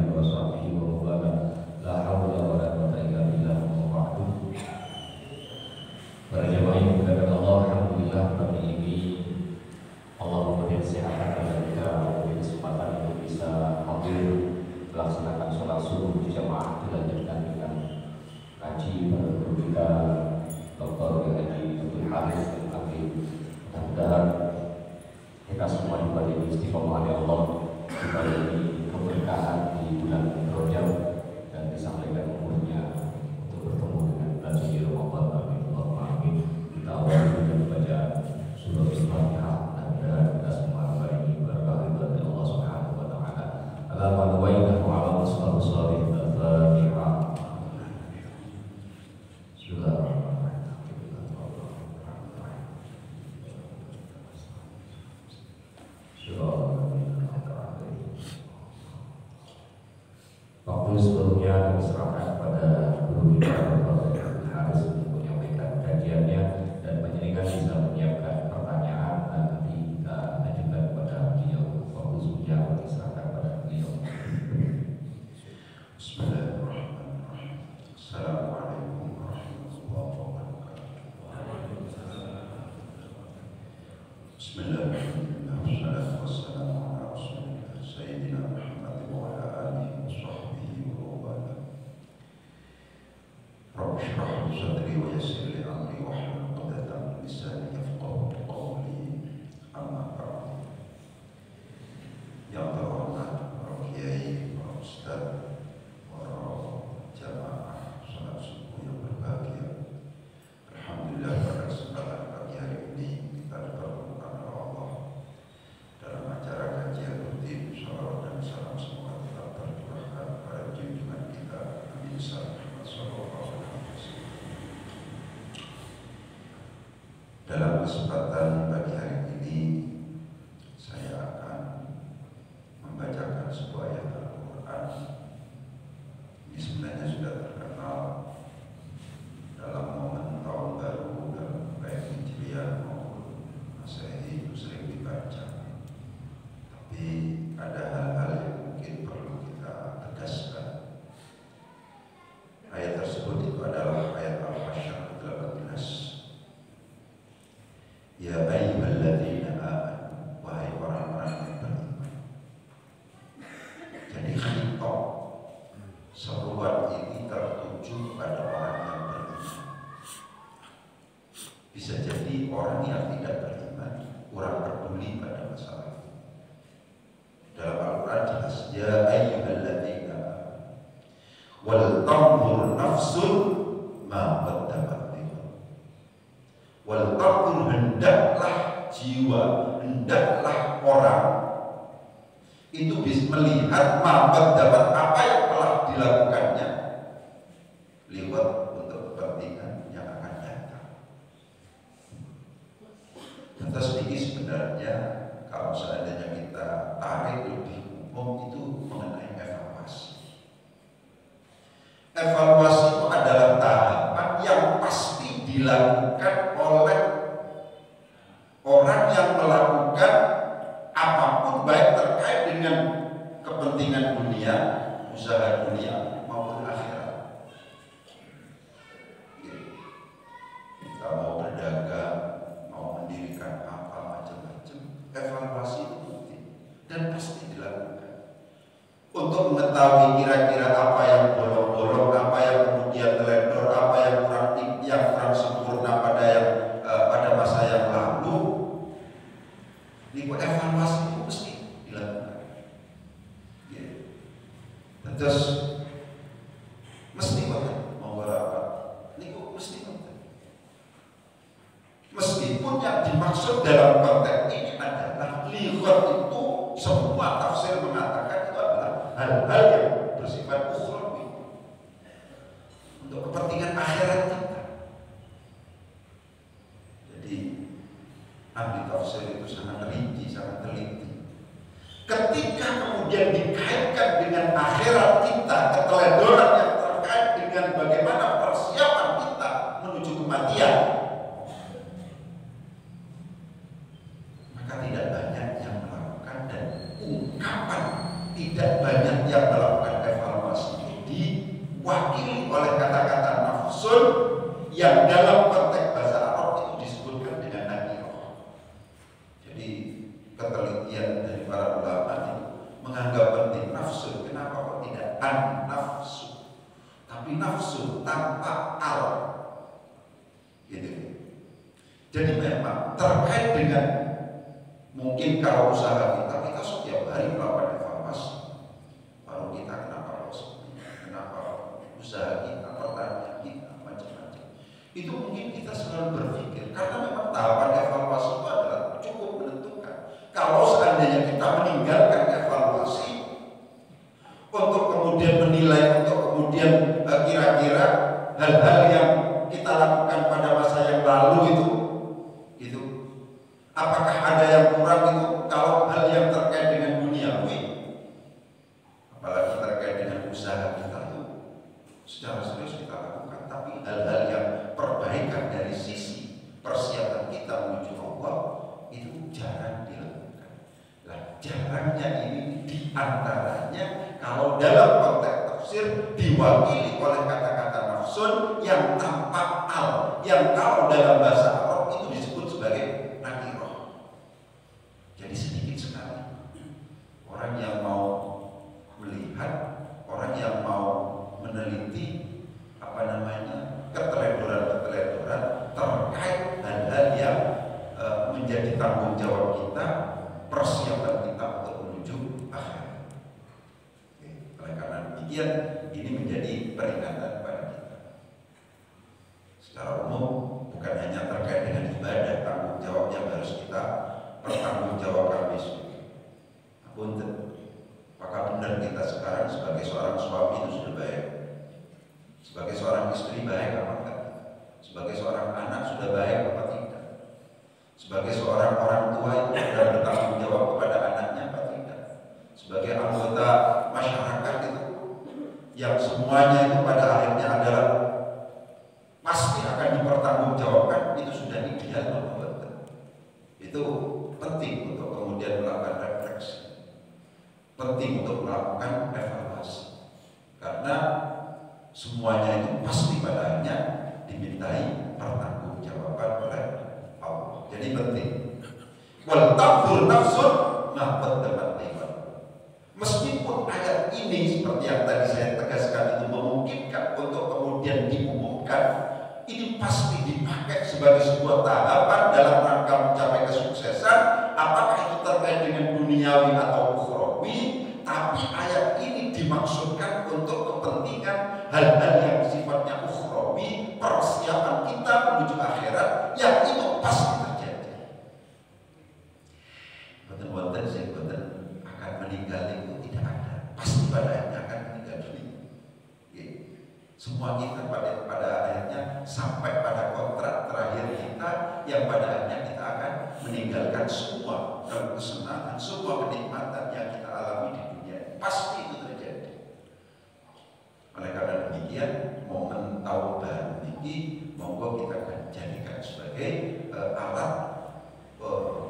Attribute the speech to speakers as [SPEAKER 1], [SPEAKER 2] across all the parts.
[SPEAKER 1] alihi wa sahbihi wa wala la haula wa la quwwata illa billah wa ba'du. Para jemaah yang dimuliakan Allah, alhamdulillah pagi ini Allah memberi kesehatan kepada kita, memberi kesempatan untuk bisa hadir melaksanakan sholat subuh berjamaah dilanjutkan dengan ngaji pada guru kita Dr. Haji Abdul Haris dan Amin. Mudah-mudahan kita semua diberi istiqomah oleh Allah, diberi keberkahan di bulan Rajab dan disampaikan umurnya untuk bertemu dengan bulan suci Ramadan. Amin. Allahumma amin. Kita awali dengan membaca surah Al-Fatihah. Mudah-mudahan kita semua hari ini berkah dari Allah Subhanahu wa taala. Ala wa inna ala wassalatu salih al-Fatihah. Waktu sebelumnya kami serahkan kepada guru kita Dr. Haris untuk menyampaikan kajiannya dan penyelingan bisa menyiapkan pertanyaan dan nanti kita ajukan kepada beliau. Waktu sebelumnya kami serahkan kepada beliau.
[SPEAKER 2] Bismillahirrahmanirrahim. Assalamualaikum warahmatullahi wabarakatuh. Bismillahirrahmanirrahim. Wassalatu wassalamu ala rasulillah sayyidina Muhammad wa ala alihi wa sahbihi wa wala. Rabbi shrah li sadri wa yassir li amri wahlul 'uqdatam min lisani yafqahu qawli. Amma ba'd. Yang terhormat para kiai, para ustaz, para jamaah salat subuh yang berbahagia. Alhamdulillah pada kesempatan pagi hari ini kita dipertemukan oleh Allah dalam acara kajian rutin. Shalawat dan salam semoga tetap tercurahkan pada junjungan kita Nabi sallallahu alaihi wasallam. Dalam kesempatan pagi hari ini saya akan membacakan sebuah ayat Al-Quran. Ini sebenarnya sudah terkenal dalam momen tahun baru, dalam baik Hijriah maupun Masehi itu sering dibaca. Tapi ada hal-hal yang mungkin perlu kita tegaskan. Ayat tersebut itu adalah ayat Al-Hasyr 18. Ya ayyuhalladzina amanu, wahai orang-orang yang beriman. Jadi khitab seruan ini tertuju pada orang yang beriman. Bisa jadi orang yang tidak beriman kurang peduli pada masalah itu. Dalam Al-Quran jelas, ya ayyuhalladzina wal tanzur nafsun ma qaddamat lighad. Wal tanzur, hendaklah jiwa, hendaklah orang itu bisa melihat ma qaddamat, apa yang telah dilakukannya liwat untuk kepentingan yang akan datang. Lantas ini sebenarnya kalau seandainya kita tarik lebih umum itu mengenai evaluasi. Evaluasi itu adalah tahapan yang pasti dilakukan oleh orang yang melakukan apapun, baik terkait dengan kepentingan dunia, usaha dunia maupun akhirat. Kita mau berdagang, mau mendirikan apa macam-macam, evaluasi itu penting dan pasti dilakukan untuk mengetahui kira-kira apa yang bolong-bolong, apa yang kemudian teledor, apa yang kurang sempurna pada masa yang lalu. Ini evaluasi itu mesti dilakukan. Terus mesti banget mau berapa? Ini mesti banget. Meskipun yang dimaksud dalam konteks ini adalah lihat itu, semua tafsir mengatakan itu adalah hal-hal yang bersifat ukhrawi untuk kepentingan akhirat kita. Jadi ahli tafsir itu sangat rinci, sangat teliti. Ketika kemudian dikaitkan dengan akhirat kita, keteledoran yang terkait dengan bagaimana persiapan kita menuju kematian, maka tidak banyak yang melakukan, dan ungkapan tidak banyak yang melakukan an-nafsu, tapi nafsu tanpa al, gitu. Jadi memang terkait dengan mungkin kalau usaha kita setiap hari melakukan evaluasi. Baru kita kenapa usaha kita, pertanian kita, macam-macam. Itu mungkin kita selalu berpikir karena memang tahapan evaluasi itu adalah cukup menentukan. Kalau seandainya kita meninggalkan evaluasi untuk kemudian menilai, untuk kemudian kira-kira hal-hal yang kita lakukan pada masa yang lalu itu apakah ada yang kurang itu? Kalau hal yang terkait dengan duniawi, apalagi terkait dengan usaha kita itu secara serius kita lakukan, tapi hal-hal yang perbaikan dari sisi persiapan kita menuju Allah itu jarang dilakukan. Nah, jarangnya ini diantaranya kalau dalam konteks tafsir diwakili oleh kata-kata nafsun yang tanpa al, yang kalau dalam bahasa Arab itu disebut sebagai nakirah. Jadi sedikit sekali orang yang mau melihat, orang yang mau meneliti keteledoran terkait hal-hal yang menjadi tanggung jawab kita, persiapan kita untuk menuju akhirat. Oleh karena demikian ini menjadi peringatan pada kita. Secara umum bukan hanya terkait dengan ibadah, tanggung jawab yang harus kita pertanggungjawabkan besok. Punten, apakah benar kita sekarang sebagai seorang suami itu sudah baik? Sebagai seorang istri baik apa enggak? Sebagai seorang anak sudah baik apa tidak? Sebagai seorang orang tua itu sudah bertanggung jawab kepada anaknya apa tidak? Sebagai anggota masyarakat itu yang semuanya itu pada akhirnya adalah pasti akan dipertanggungjawabkan, itu sudah ideal atau betul? Itu penting untuk kemudian melakukan refleksi, penting untuk melakukan evaluasi, karena semuanya itu pasti pada akhirnya dimintai pertanggungjawaban oleh Allah. Jadi penting. Wal taqdur nafsun ma qaddamat liman. Meskipun ayat ini seperti yang tadi saya tegaskan itu memungkinkan untuk kemudian diumumkan, ini pasti dipakai sebagai sebuah tahapan dalam rangka mencapai kesuksesan, apakah itu terkait dengan duniawi atau ukhrawi, tapi ayat ini dimaksudkan untuk kepentingan hal-hal yang sifatnya ukhrawi, persiapan kita menuju akhirat yang itu pasti terjadi. Betul-betul saya akan meninggal itu tidak ada, pasti pada akhirnya akan meninggal dunia. Semua kita pada akhirnya sampai pada kontrak terakhir kita yang pada akhirnya kita akan meninggalkan semua kesenangan, semua kenikmatan yang kita alami di dunia. Pasti itu terjadi. Oleh karena demikian, momen tahun baru ini monggo kita jadikan sebagai alat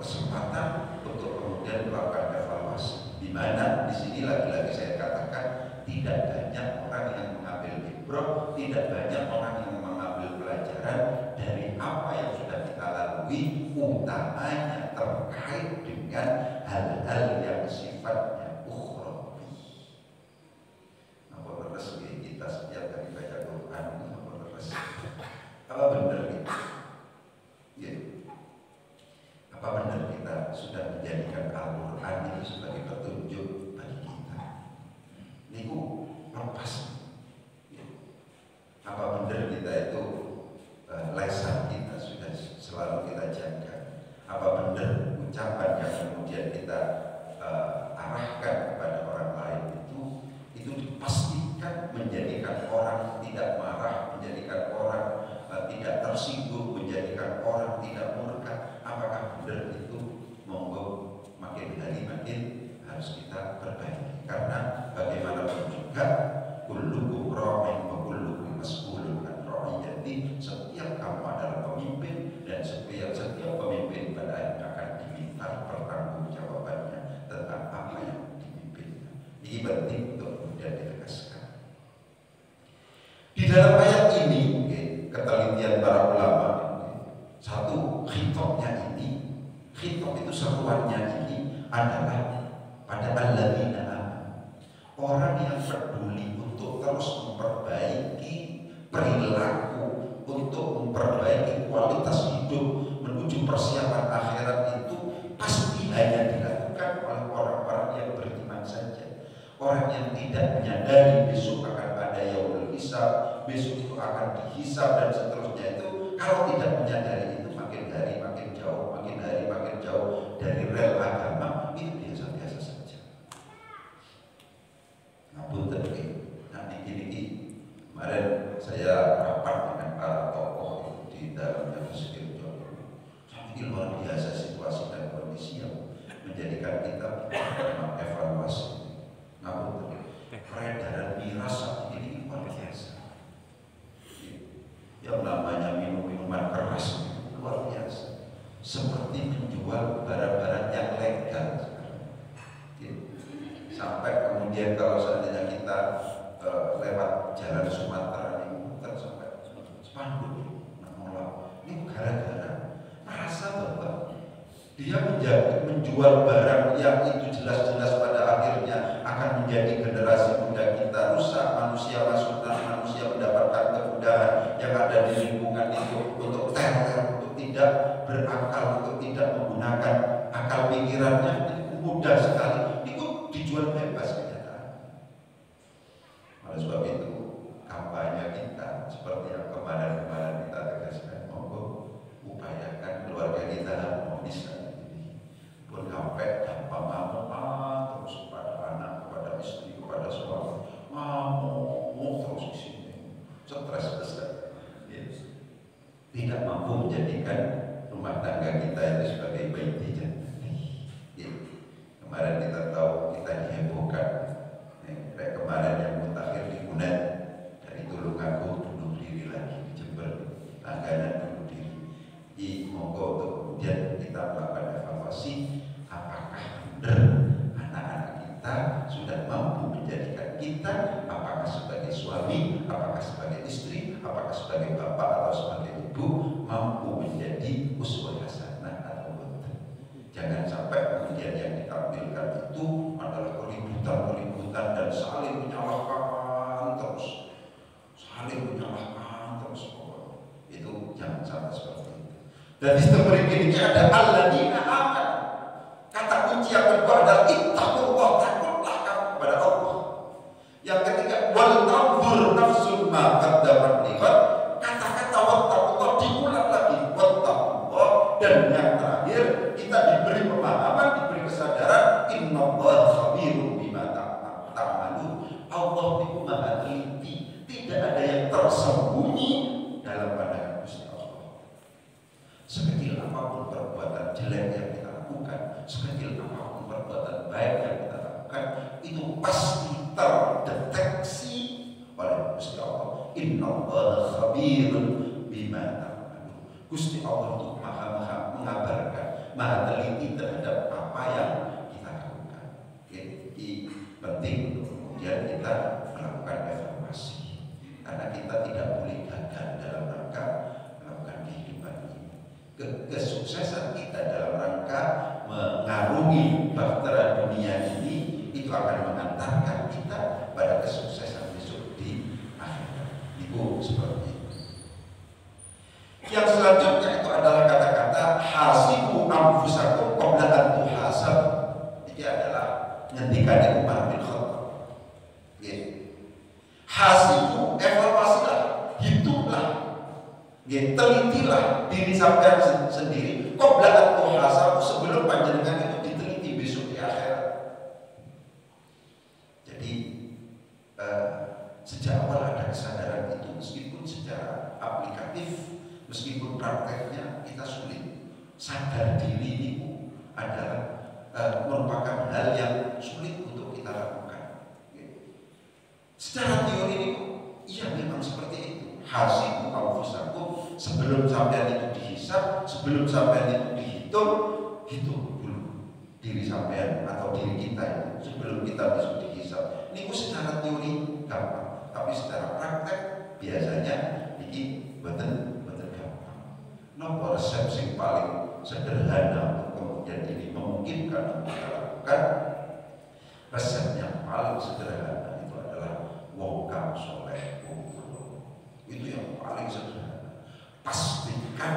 [SPEAKER 2] kesempatan untuk kemudian melakukan evaluasi. Di mana di sini lagi-lagi saya katakan tidak banyak orang yang mengambil ibrah, tidak banyak orang yang mengambil pelajaran dari apa yang sudah kita lalui, utamanya terkait dengan hal-hal yang sifatnya ukhrawi. Apa resmi kita setiap kali baca Quran itu apa resmi? Apa benar kita? Ya. Apa benar kita sudah menjadikan Al-Quran ini sebagai petunjuk bagi kita? Niku lepas. Apa benar kita itu lesan kita sudah selalu kita jaga? Apa benar ucapan yang kemudian kita arahkan kepada orang lain itu dipastikan menjadikan orang tidak marah, menjadikan orang tidak tersinggung, menjadikan orang tidak murka? Apakah benar itu? Monggo makin hari makin harus kita perbaiki, karena bagaimanapun juga kullukum ra'in wa kullukum mas'ulun an ra'iyati. Setiap kamu adalah pemimpin dan setiap pemimpin pada akhirnya akan diminta pertanggungjawabannya tentang apa yang dipimpinnya. Ini penting untuk kemudian ditegaskan. Di dalam ayat ini, ketelitian para ulama, satu, khitobnya ini, khitob itu seruannya ini adalah pada alladzina amanu, orang yang peduli untuk terus memperbaiki perilaku, untuk memperbaiki kualitas hidup menuju persiapan akhirat itu pasti hanya dilakukan oleh orang-orang yang beriman saja. Orang yang tidak menyadari besok akan ada yaumul hisab, besok itu akan dihisab dan seterusnya, itu kalau tidak menyadari itu makin hari makin jauh, makin hari makin jauh dari rel agama, itu biasa-biasa saja. Namun nanti ini kemarin saya rapat dengan para tokoh di dalamnya Mesir Jawa. Sangat luar biasa situasi dan kondisi yang menjadikan kita evaluasi. Namun peredaran miras saat ini luar biasa. Yang namanya minuman keras luar biasa, seperti menjual barang-barang yang legal sekarang. Sampai kemudian kalau seandainya kita lewat jalan Sumatera ini kan sampai spanduk menolak. Ini gara-gara merasa bahwa dia menjual barang yang itu jelas-jelas pada akhirnya akan menjadi generasi muda kita rusak, manusia mendapatkan kemudahan yang ada di lingkungan itu untuk teror, untuk tidak berakal, untuk tidak menggunakan akal pikirannya, itu mudah sekali, itu dijual bebas kenyataan. Oleh sebab itu kampanye kita seperti yang kemarin kita tegaskan, monggo upayakan keluarga kita harmonis pun sampai tanpa ngamuk terus kepada anak, kepada istri, kepada suami, ngamuk terus di sini, stres besar, tidak mampu menjadikan rumah tangga kita itu sebagai baiti jannati. Kemarin kita tahu kita dihebohkan, kayak kemarin yang mutakhir di Unen dari Tulungagung bunuh diri lagi di Jember, langganan bunuh diri. Monggo untuk kemudian kita melakukan evaluasi, apakah benar anak-anak kita sudah mampu menjadikan kita, apakah sebagai suami, apakah sebagai istri, apakah sebagai bapak atau sebagai ibu, mampu menjadi uswah hasanah atau bukan. Jangan sampai kemudian yang ditampilkan itu adalah keributan dan saling menyalahkan terus, itu jangan sampai seperti itu. Dan di sistem berikut ini ada alladzina aman. Kata kunci yang kedua adalah ittaqullah, takutlah kamu kepada Allah. Yang ketiga wal tanzur nafsun ma qaddamat lighad. Kata-kata wattaqullah diulang lagi, wattaqullah. Dan yang terakhir kita diberi pemahaman, diberi kesadaran, innallaha khabirun bima ta'malun. Allah itu maha teliti, tidak ada yang tersembunyi dalam pandangan Gusti Allah. Sekecil apapun perbuatan jelek yang kita lakukan, sekecil apapun perbuatan baik yang kita lakukan, itu pasti terdeteksi oleh Gusti Allah. Innallaha khabirun bima ta'malun. Gusti Allah itu maha mengabarkan, maha teliti terhadap apa yang kita lakukan. Jadi penting untuk kemudian kita melakukan evaluasi, karena kita tidak boleh gagal dalam rangka melakukan kehidupan ini. Kesuksesan kita dalam rangka mengarungi bahtera dunia ini itu akan mengantarkan kita pada kesuksesan besok di akhirat. Itu seperti itu. Yang selanjutnya itu adalah kata-kata hasibu anfusakum qabla an tuhasab. Ini adalah ngendikan Umar bin Khattab. Hasibu, evaluasilah, hitunglah, telitilah diri sampean sendiri. Qabla an tuhasab, sebelum panjenengan itu diteliti besok di akhirat. Jadi sejak awal ada kesadaran itu, meskipun secara aplikatif, meskipun prakteknya kita sulit. Sadar diri itu adalah merupakan hal yang sulit untuk kita lakukan. Secara teori ini, iya memang seperti itu. Hasibu anfusakum, sebelum sampean itu dihisab, sebelum sampean itu dihitung, hitung dulu diri sampean atau diri kita itu sebelum kita bisa dihisab. Ini secara teori gampang, tapi secara praktek biasanya ini betul gampang. Nomor resep yang paling sederhana untuk kemudian ini memungkinkan untuk kita lakukan, resep yang paling paling sederhana itu adalah wong kang soleh. Itu yang paling sederhana. Pastikan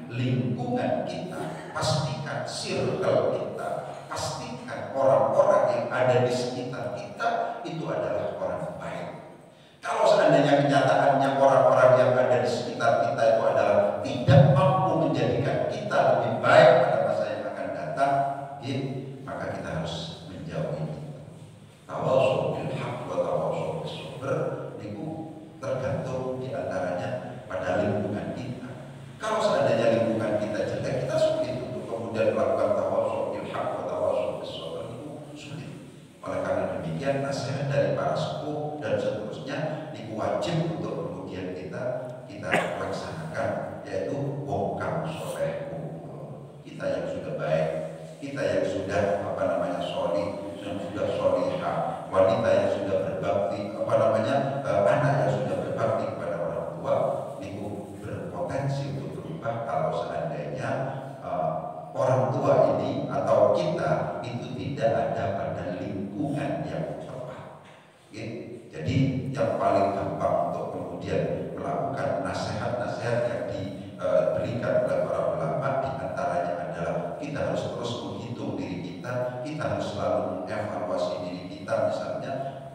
[SPEAKER 2] lingkungan kita, pastikan circle kita, pastikan orang-orang yang ada di sekitar kita itu adalah orang baik. Kalau seandainya kenyataannya orang-orang yang ada di sekitar kita itu adalah tidak mampu menjadikan kita lebih baik pada masa yang akan datang, maka kita harus menjauhi. Tawasau bil haq wa tawasau bis sabr itu tergantung diantaranya pada lingkungan kita. Kalau seandainya lingkungan kita jelek, kita sulit untuk kemudian melakukan tawasau bil haq wa tawasau bis sabr, itu sulit. Oleh karena demikian, nasihat dari para sepuh dan seterusnya itu wajib untuk kemudian kita laksanakan, yaitu wong kang soleh. Kita yang sudah baik, kita yang sudah sholih, yang sudah sholihah, wanita yang sudah berbakti, anak yang sudah berbakti kepada orang tua, itu berpotensi untuk berubah kalau seandainya orang tua ini atau kita itu tidak ada pada lingkungan yang tepat. Jadi yang paling gampang untuk kemudian melakukan nasihat-nasihat yang diberikan oleh para ulama diantaranya adalah kita harus terus menghitung diri kita harus selalu mengevaluasi diri kita. Misalnya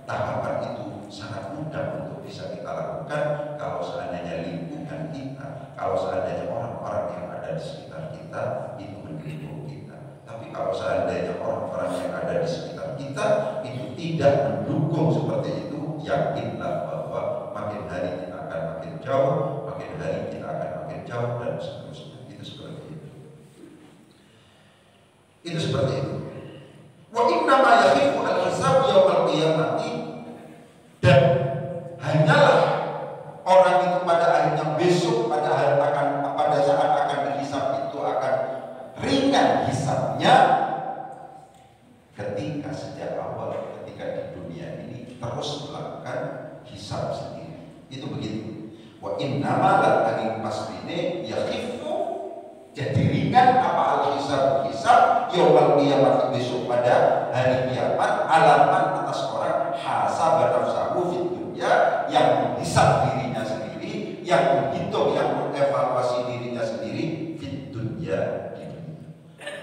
[SPEAKER 2] tahapan itu sangat mudah untuk bisa kita lakukan kalau seandainya lingkungan kita, kalau seandainya orang-orang yang ada di sekitar kita itu mendukung kita. Tapi kalau seandainya orang-orang yang ada di sekitar kita itu tidak mendukung seperti itu, yakinlah bahwa makin hari kita akan makin jauh, makin hari kita akan makin jauh, dan seterusnya. Itu seperti itu. Itu seperti itu. Wa inna ma yakhifu al-hisab yaumil qiyamati, dan hanyalah orang itu pada akhirnya besok pada saat akan dihisab itu akan ringan hisabnya ketika sejak awal, ketika di dunia ini terus melakukan hisab sendiri. Itu begitu. Wa inna ma la pastine yakhifu, jadi ringan apa al-hisab yaumil qiyamah, besok pada hari kiamat, alaman atas orang hasaba nafsahu fid dunya, yang menghisab dirinya sendiri, yang menghitung, yang mengevaluasi dirinya sendiri fid dunya, di dunia.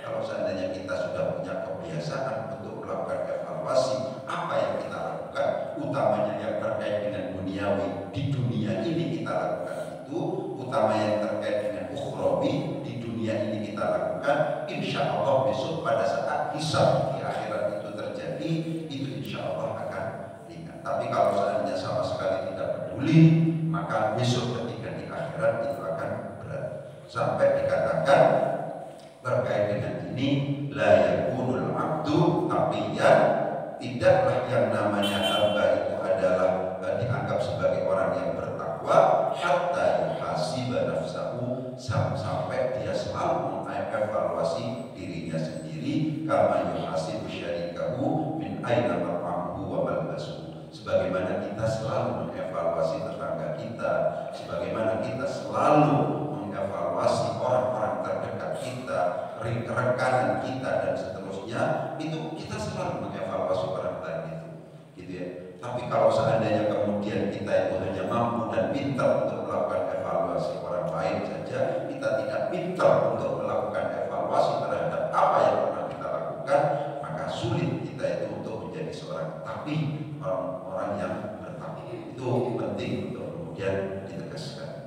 [SPEAKER 2] Kalau seandainya kita sudah punya kebiasaan untuk melakukan evaluasi apa yang kita lakukan, utamanya yang terkait dengan duniawi, di dunia ini kita lakukan itu, utama yang terkait dengan ukhrawi, di dunia ini kita lakukan, insya Allah besok pada saat hisab di akhirat itu terjadi, itu insya Allah akan ringan. Tapi kalau seandainya sama sekali tidak peduli, maka besok ketika di akhirat itu akan berat. Sampai dikatakan terkait dengan ini, la yakunul abdu taqiyan, tidaklah yang namanya hamba itu adalah dianggap sebagai orang yang bertakwa, hatta yuhasiba nafsahu, sampai dia selalu mengevaluasi dirinya sendiri, kama yuhasibu syarikahu min aina mat'amuhu wa malbasuhu, sebagaimana kita selalu mengevaluasi tetangga kita, sebagaimana kita selalu mengevaluasi orang-orang terdekat kita, rekan kita, dan seterusnya. Itu kita selalu mengevaluasi orang lain itu, gitu ya. Tapi kalau seandainya kemudian kita itu hanya mampu dan pintar untuk melakukan evaluasi orang lain saja, kita tidak pintar untuk melakukan evaluasi terhadap apa yang pernah kita lakukan, maka sulit kita itu untuk menjadi seorang taqi, orang yang bertakwa. Itu penting untuk kemudian ditegaskan.